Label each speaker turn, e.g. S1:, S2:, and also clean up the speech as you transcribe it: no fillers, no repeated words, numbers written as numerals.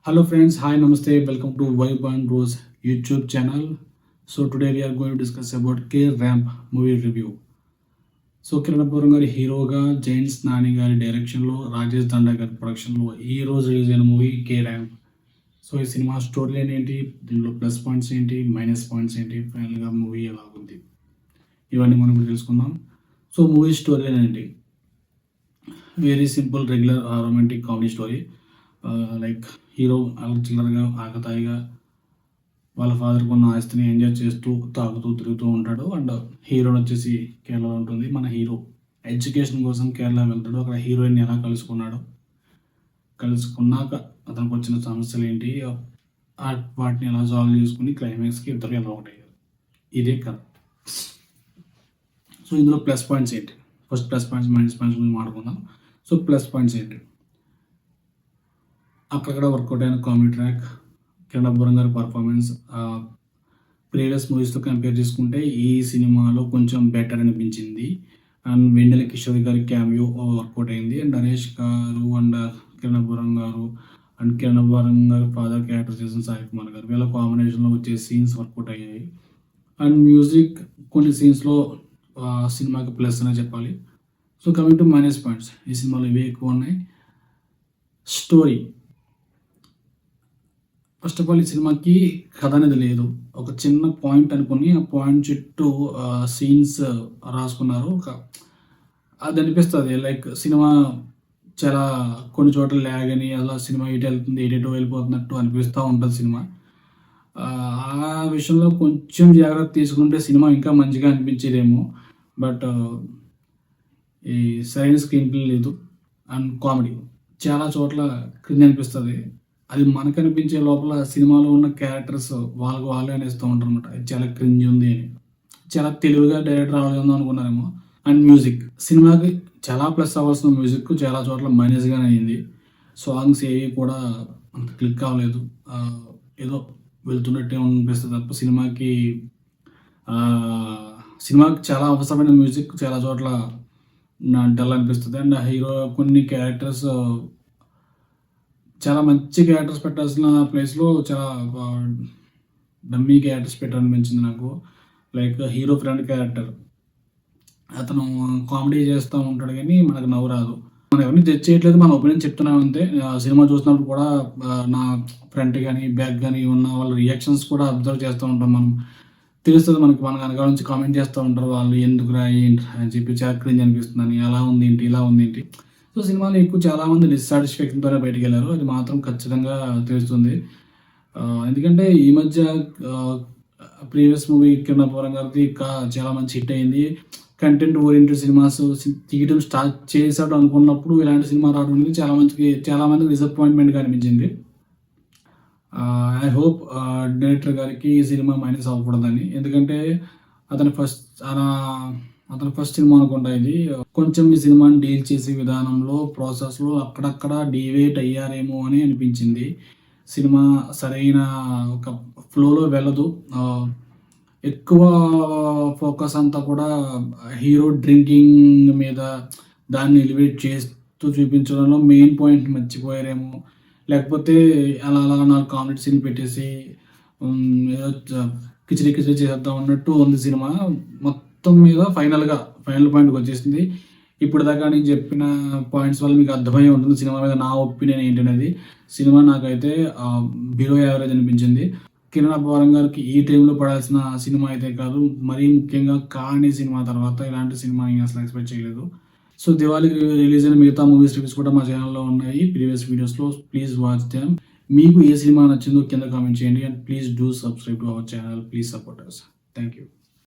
S1: Hello friends, hi, namaste, welcome to Vibe and Rose YouTube channel. So today we are going to discuss about K-Ramp movie review. So Kiran పూరం గారి హీరోగా Jains Nani గారి డైరెక్షన్లో రాజేష్ దండా గారి ప్రొడక్షన్లో ఈ రోజు రిలీజ్ అయిన మూవీ K-Ramp. సో ఈ సినిమా స్టోరీ లైన్ ఏంటి, దీనిలో ప్లస్ పాయింట్స్ ఏంటి, మైనస్ పాయింట్స్ ఏంటి, ఫైనల్గా మూవీ ఎలా ఉంది, ఇవన్నీ మనం ఇప్పుడు తెలుసుకుందాం. సో మూవీ స్టోరీ లైన్ ఏంటి, very simple regular romantic comedy story. Like hero చిల్లరగా ఆకతాయిగా వాళ్ళ ఫాదర్కి ఉన్న ఆస్తిని ఎంజాయ్ చేస్తూ తాగుతూ తిరుగుతూ ఉంటాడు. అండ్ హీరోయిన్ వచ్చేసి కేరళలో ఉంటుంది. మన హీరో ఎడ్యుకేషన్ కోసం కేరళ వెళ్తాడు. అక్కడ హీరోయిన్ ఎలా కలుసుకున్నాక అతనికి వచ్చిన సమస్యలు ఏంటి, వాటిని ఎలా సాల్వ్ చేసుకుని క్లైమాక్స్కి ఇద్దరు ఎలా ఒకటయ్యారు, ఇదే కథ. సో ఇందులో ప్లస్ పాయింట్స్ ఏంటి, first plus points minus points గురించి మాట్లాడుకుందాం. సో ప్లస్ పాయింట్స్ ఏంటి, అక్కడక్కడ వర్కౌట్ అయిన కామెడీ ట్రాక్, కిరణ్ అబ్బవరం గారి పర్ఫార్మెన్స్ ప్రీవియస్ మూవీస్తో కంపేర్ చేసుకుంటే ఈ సినిమాలో కొంచెం బెటర్ అనిపించింది. అండ్ వెన్నెల కిషోర్ గారి క్యామియో వర్కౌట్ అయింది. అండ్ నరేష్ గారు అండ్ కిరణ్ అబ్బవరం గారు అండ్ కిరణ్ అబ్బవరం గారు ఫాదర్ క్యారెక్టర్ చేసిన సాయి కుమార్ గారు వీళ్ళ కాంబినేషన్లో వచ్చే సీన్స్ వర్కౌట్ అయ్యాయి. అండ్ మ్యూజిక్ కొన్ని సీన్స్లో సినిమాకి ప్లస్ అనే చెప్పాలి. So coming to minus points, ఈ సినిమాలో ఇవే ఎక్కువ ఉన్నాయి. స్టోరీ, ఫస్ట్ ఆఫ్ ఆల్ ఈ సినిమాకి కథ అనేది లేదు. ఒక చిన్న పాయింట్ అనుకుని ఆ పాయింట్ చుట్టూ సీన్స్ రాసుకున్నారు. అది అనిపిస్తుంది లైక్ సినిమా చాలా కొన్ని చోట్ల ల్యాగ్ అని, అలా సినిమా ఇటు వెళ్తుంది ఎటో వెళ్ళిపోతున్నట్టు అనిపిస్తూ ఉంటుంది సినిమా. ఆ విషయంలో కొంచెం జాగ్రత్త తీసుకుంటే సినిమా ఇంకా మంచిగా అనిపించేదేమో. బట్ ఈ సరైన స్క్రీన్ ప్లే లేదు. అండ్ కామెడీ చాలా చోట్ల క్రింద అనిపిస్తుంది. అది మనకు అనిపించే లోపల సినిమాలో ఉన్న క్యారెక్టర్స్ వాళ్ళే అనేస్తూ ఉంటారు అనమాట. చాలా క్రింజ్ ఉంది అని, చాలా తెలివిగా డైరెక్టర్ రావాలని అనుకున్నారేమో. అండ్ మ్యూజిక్, సినిమాకి చాలా ప్లస్ అవ్వాల్సిన మ్యూజిక్ చాలా చోట్ల మైనస్గానే అయింది. సాంగ్స్ ఏవి కూడా అంత క్లిక్ అవ్వలేదు. ఏదో వెళ్తున్నట్టే అనిపిస్తుంది తప్ప సినిమాకి చాలా అవసరమైన మ్యూజిక్ చాలా చోట్ల డల్ అనిపిస్తుంది. అండ్ హీరో కొన్ని క్యారెక్టర్స్ చాలా మంచి క్యారెక్టర్స్ పెట్టాల్సిన ప్లేస్లో చాలా డమ్మీ క్యారెక్టర్స్ పెట్టాలనిపించింది నాకు. లైక్ హీరో ఫ్రెండ్ క్యారెక్టర్, అతను కామెడీ చేస్తూ ఉంటాడు కానీ మనకు నవ్వు రాదు. మనం ఎవరిని జడ్జ్ చేయట్లేదు, మన ఒపీనియన్ చెప్తున్నాం అంతే. సినిమా చూసినప్పుడు కూడా నా ఫ్రంట్ కానీ బ్యాక్ కానీ ఉన్న వాళ్ళ రియాక్షన్స్ కూడా అబ్జర్వ్ చేస్తూ ఉంటాం. మనం తెలుస్తుంది మనకి, మన వెనకాల నుంచి కామెంట్ చేస్తూ ఉంటారు వాళ్ళు, ఎందుకురా ఏంటి అని చెప్పి చాలా క్రింజ్ అనిపిస్తుందని, అలా ఉంది ఏంటి ఇలా ఉంది ఏంటి. సో సినిమాలో ఎక్కువ చాలామంది డిస్సాటిస్ఫాక్షన్తోనే బయటికి వెళ్ళారు, అది మాత్రం ఖచ్చితంగా తెలుస్తుంది. ఎందుకంటే ఈ మధ్య ప్రీవియస్ మూవీ కిరణ్ అబ్బవరం గారిది చాలా మంచి హిట్ అయింది. కంటెంట్ ఓరియంటెడ్ సినిమాస్ తీయడం స్టార్ట్ చేశాడు అనుకున్నప్పుడు ఇలాంటి సినిమా రావడం అనేది చాలా మందికి డిసప్పాయింట్మెంట్గా అనిపించింది. ఐ హోప్ డైరెక్టర్ గారికి ఈ సినిమా మైనస్ అవ్వకూడదని, ఎందుకంటే అతని ఫస్ట్ సినిమా అనుకుంటా ఇది. కొంచెం ఈ సినిమాని డీల్ చేసే విధానంలో ప్రాసెస్లో అక్కడక్కడ డీవేట్ అయ్యారేమో అని అనిపించింది. సినిమా సరైన ఒక ఫ్లోలో వెళ్ళదు. ఎక్కువ ఫోకస్ అంతా కూడా హీరో డ్రింకింగ్ మీద దాన్ని ఎలివేట్ చేస్తూ చూపించడంలో మెయిన్ పాయింట్ మర్చిపోయారేమో. లేకపోతే అలా 4 కామెడీ సీన్ పెట్టేసి ఏదో కిచిడి చేసేద్దాం అన్నట్టు ఉంది సినిమా. మొత్తం మీద ఫైనల్ పాయింట్కి వచ్చేసింది. ఇప్పుడు దాకా నేను చెప్పిన పాయింట్స్ వల్ల మీకు అర్థమై ఉంటుంది సినిమా మీద నా ఒపీనియన్ ఏంటనేది. సినిమా నాకైతే బిలో యావరేజ్ అనిపించింది. కిరణ్ అబ్బవరం గారికి ఈ టైంలో పడాల్సిన సినిమా అయితే కాదు, మరీ ముఖ్యంగా కానీ సినిమా తర్వాత ఇలాంటి సినిమా నేను అసలు ఎక్స్పెక్ట్ చేయలేదు. సో దివాళీకి రిలీజ్ అయిన మిగతా మూవీస్ రివ్యూస్ కూడా మా ఛానల్లో ఉన్నాయి ప్రీవియస్ వీడియోస్లో, ప్లీజ్ వాచ్ దెమ్. మీకు ఏ సినిమా నచ్చిందో కింద కామెంట్ చేయండి. And please do subscribe to our channel, please support us. Thank you.